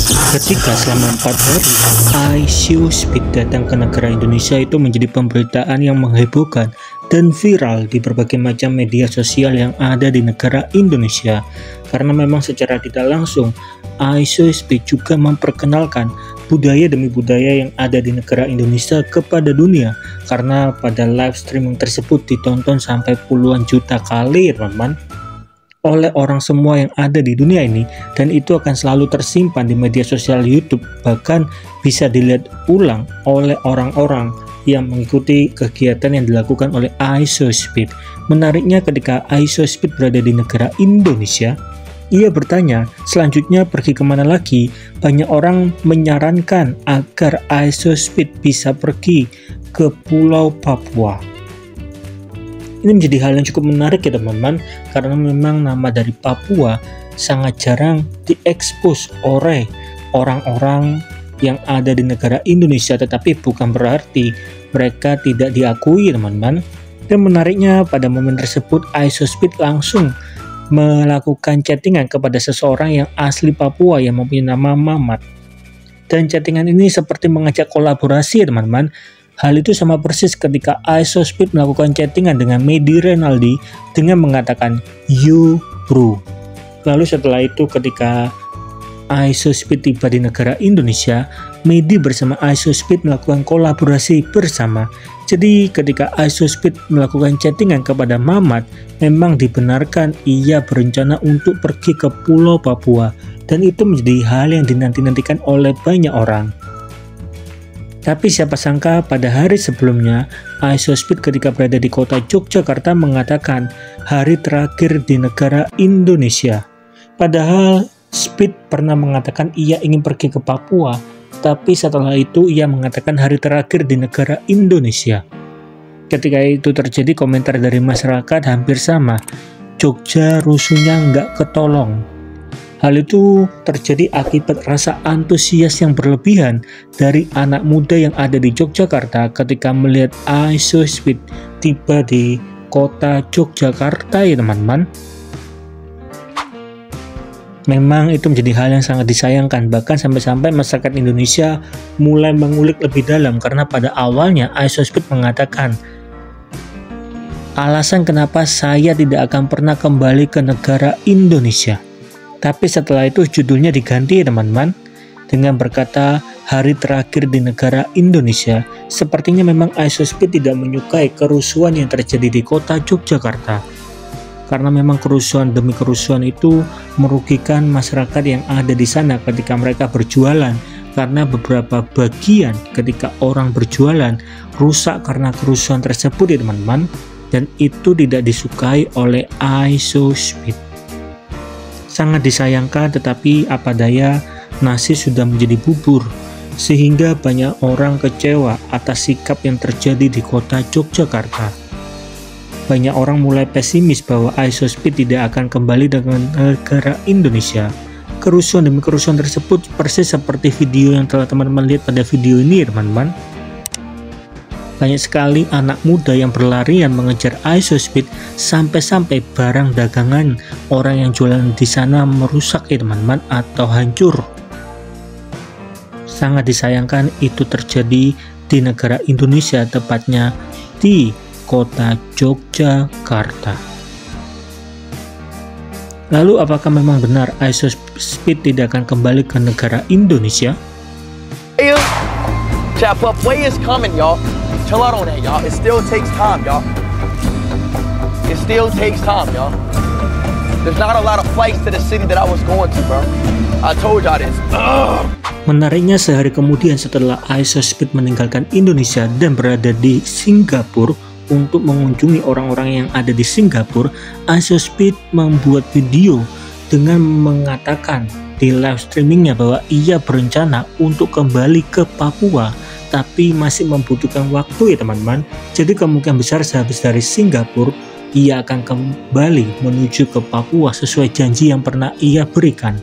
Ketika selama 4 hari ISO Speed datang ke negara Indonesia, itu menjadi pemberitaan yang menghebohkan dan viral di berbagai macam media sosial yang ada di negara Indonesia. Karena memang secara tidak langsung ISO Speed juga memperkenalkan budaya demi budaya yang ada di negara Indonesia kepada dunia. Karena pada live streaming tersebut ditonton sampai puluhan juta kali, teman-teman, oleh orang semua yang ada di dunia ini, dan itu akan selalu tersimpan di media sosial YouTube, bahkan bisa dilihat ulang oleh orang-orang yang mengikuti kegiatan yang dilakukan oleh ISO Speed. Menariknya, ketika ISO Speed berada di negara Indonesia, ia bertanya, selanjutnya pergi kemana lagi? Banyak orang menyarankan agar ISO Speed bisa pergi ke Pulau Papua. Ini menjadi hal yang cukup menarik ya teman-teman, karena memang nama dari Papua sangat jarang diekspos oleh orang-orang yang ada di negara Indonesia, tetapi bukan berarti mereka tidak diakui, teman-teman. Dan menariknya, pada momen tersebut ISO Speed langsung melakukan chattingan kepada seseorang yang asli Papua yang mempunyai nama Mamat. Dan chattingan ini seperti mengajak kolaborasi, teman-teman. Hal itu sama persis ketika ISO Speed melakukan chattingan dengan Medi Renaldi dengan mengatakan "You bro". Lalu setelah itu, ketika ISO Speed tiba di negara Indonesia, Medi bersama ISO Speed melakukan kolaborasi bersama. Jadi ketika ISO Speed melakukan chattingan kepada Mamat, memang dibenarkan ia berencana untuk pergi ke Pulau Papua, dan itu menjadi hal yang dinanti-nantikan oleh banyak orang. Tapi siapa sangka pada hari sebelumnya, ISO Speed ketika berada di kota Yogyakarta mengatakan hari terakhir di negara Indonesia. Padahal Speed pernah mengatakan ia ingin pergi ke Papua, tapi setelah itu ia mengatakan hari terakhir di negara Indonesia. Ketika itu terjadi, komentar dari masyarakat hampir sama, Jogja rusuhnya nggak ketolong. Hal itu terjadi akibat rasa antusias yang berlebihan dari anak muda yang ada di Yogyakarta ketika melihat ISO Speed tiba di kota Yogyakarta ya teman-teman. Memang itu menjadi hal yang sangat disayangkan, bahkan sampai-sampai masyarakat Indonesia mulai mengulik lebih dalam, karena pada awalnya ISO Speed mengatakan alasan kenapa saya tidak akan pernah kembali ke negara Indonesia. Tapi setelah itu judulnya diganti ya teman-teman, dengan berkata hari terakhir di negara Indonesia. Sepertinya memang ISO Speed tidak menyukai kerusuhan yang terjadi di kota Yogyakarta, karena memang kerusuhan demi kerusuhan itu merugikan masyarakat yang ada di sana ketika mereka berjualan, karena beberapa bagian ketika orang berjualan rusak karena kerusuhan tersebut ya teman-teman, dan itu tidak disukai oleh ISO Speed. Sangat disayangkan, tetapi apa daya, nasi sudah menjadi bubur, sehingga banyak orang kecewa atas sikap yang terjadi di kota Yogyakarta. Banyak orang mulai pesimis bahwa ISO Speed tidak akan kembali dengan negara Indonesia. Kerusuhan demi kerusuhan tersebut persis seperti video yang telah teman-teman lihat pada video ini, teman-teman. Banyak sekali anak muda yang berlarian mengejar ISO Speed, sampai-sampai barang dagangan orang yang jualan di sana merusak ya teman-teman, atau hancur. Sangat disayangkan itu terjadi di negara Indonesia, tepatnya di kota Yogyakarta. Lalu apakah memang benar ISO Speed tidak akan kembali ke negara Indonesia? Way is coming, y'all. Chill out on that, y'all. It still takes time, y'all. It still takes time, y'all. There's not a lot of flights to the city that I was going to, bro. I told y'all this. Menariknya, sehari kemudian setelah ISO Speed meninggalkan Indonesia dan berada di Singapura untuk mengunjungi orang-orang yang ada di Singapura, ISO Speed membuat video dengan mengatakan di live streamingnya bahwa ia berencana untuk kembali ke Papua, tapi masih membutuhkan waktu ya teman-teman. Jadi kemungkinan besar sehabis dari Singapura, ia akan kembali menuju ke Papua sesuai janji yang pernah ia berikan.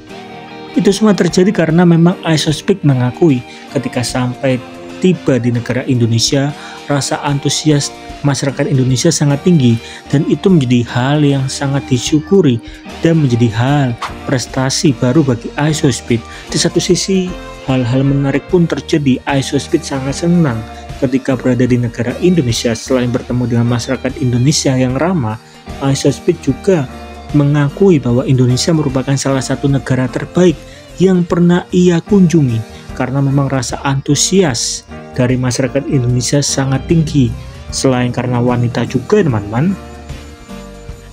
Itu semua terjadi karena memang ISO Speed mengakui ketika sampai tiba di negara Indonesia, rasa antusias masyarakat Indonesia sangat tinggi, dan itu menjadi hal yang sangat disyukuri dan menjadi hal prestasi baru bagi Isospeed. Di satu sisi, hal-hal menarik pun terjadi. Isospeed sangat senang ketika berada di negara Indonesia. Selain bertemu dengan masyarakat Indonesia yang ramah, Isospeed juga mengakui bahwa Indonesia merupakan salah satu negara terbaik yang pernah ia kunjungi, karena memang rasa antusias dari masyarakat Indonesia sangat tinggi. Selain karena wanita juga, teman-teman.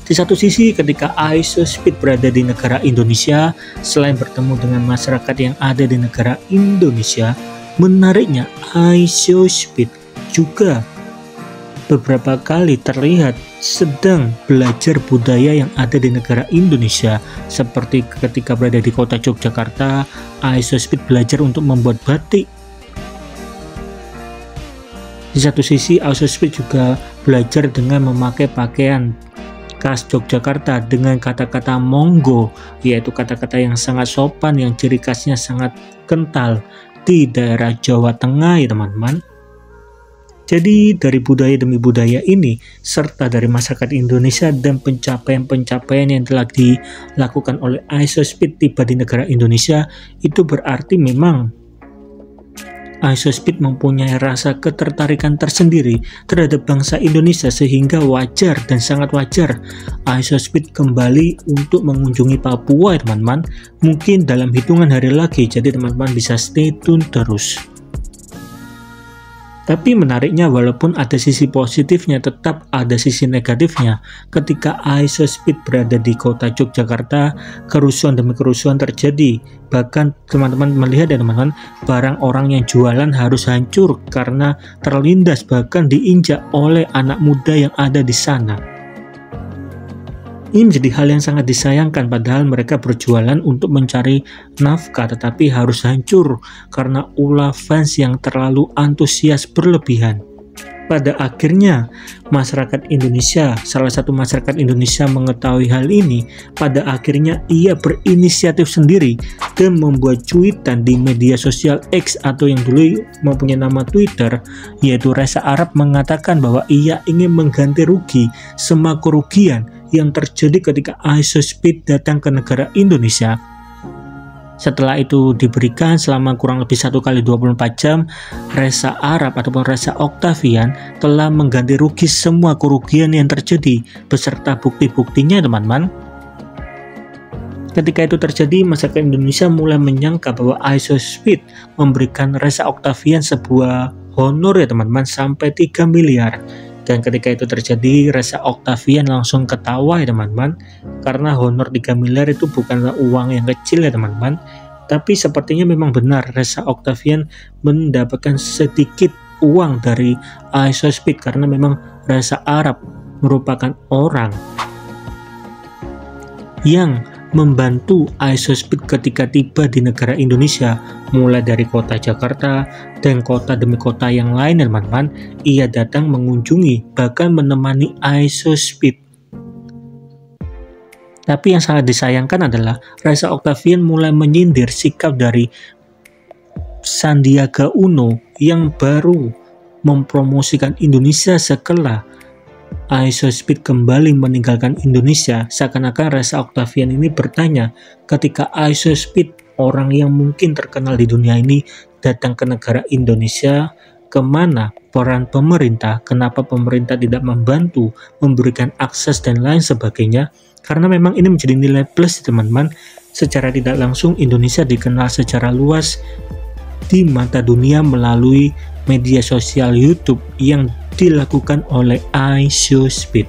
Di satu sisi, ketika Isospeed berada di negara Indonesia, selain bertemu dengan masyarakat yang ada di negara Indonesia, menariknya Isospeed juga beberapa kali terlihat sedang belajar budaya yang ada di negara Indonesia. Seperti ketika berada di kota Yogyakarta, Isospeed belajar untuk membuat batik. Di satu sisi, Isospeed juga belajar dengan memakai pakaian khas Yogyakarta dengan kata-kata monggo, yaitu kata-kata yang sangat sopan, yang ciri khasnya sangat kental di daerah Jawa Tengah, ya teman-teman. Jadi dari budaya demi budaya ini, serta dari masyarakat Indonesia dan pencapaian-pencapaian yang telah dilakukan oleh Isospeed tiba di negara Indonesia, itu berarti memang Isospeed mempunyai rasa ketertarikan tersendiri terhadap bangsa Indonesia, sehingga wajar dan sangat wajar Isospeed kembali untuk mengunjungi Papua, teman-teman. Mungkin dalam hitungan hari lagi, jadi teman-teman bisa stay tune terus. Tapi menariknya, walaupun ada sisi positifnya, tetap ada sisi negatifnya. Ketika Isospeed berada di kota Yogyakarta, kerusuhan demi kerusuhan terjadi. Bahkan teman-teman melihat ya teman-teman, barang orang yang jualan harus hancur karena terlindas, bahkan diinjak oleh anak muda yang ada di sana. Ini menjadi hal yang sangat disayangkan, padahal mereka berjualan untuk mencari nafkah, tetapi harus hancur karena ulah fans yang terlalu antusias berlebihan. Pada akhirnya, masyarakat Indonesia, salah satu masyarakat Indonesia mengetahui hal ini, pada akhirnya ia berinisiatif sendiri dan membuat cuitan di media sosial X atau yang dulu mempunyai nama Twitter, yaitu Reza Arab, mengatakan bahwa ia ingin mengganti rugi semua kerugian yang terjadi ketika Isospeed datang ke negara Indonesia. Setelah itu diberikan selama kurang lebih 1 kali 24 jam, Reza Arab ataupun Reza Octavian telah mengganti rugi semua kerugian yang terjadi beserta bukti-buktinya, teman-teman. Ketika itu terjadi, masyarakat Indonesia mulai menyangka bahwa Isospeed memberikan Reza Octavian sebuah honor, ya teman-teman, sampai 3 miliar. Dan ketika itu terjadi, Reza Octavian langsung ketawa, ya teman-teman, karena honor 3 miliar itu bukanlah uang yang kecil, ya teman-teman. Tapi sepertinya memang benar Reza Octavian mendapatkan sedikit uang dari Isospeed, karena memang Reza Arab merupakan orang yang membantu Isospeed ketika tiba di negara Indonesia, mulai dari kota Jakarta dan kota demi kota yang lain, teman-teman. Ia datang mengunjungi, bahkan menemani Isospeed. Tapi yang sangat disayangkan adalah Reza Octavian mulai menyindir sikap dari Sandiaga Uno yang baru mempromosikan Indonesia setelah Isospeed kembali meninggalkan Indonesia. Seakan-akan Reza Octavian ini bertanya, ketika Isospeed, orang yang mungkin terkenal di dunia ini, datang ke negara Indonesia, kemana peran pemerintah? Kenapa pemerintah tidak membantu, memberikan akses dan lain sebagainya? Karena memang ini menjadi nilai plus, teman-teman. Secara tidak langsung Indonesia dikenal secara luas di mata dunia melalui media sosial YouTube yang dilakukan oleh Isospeed.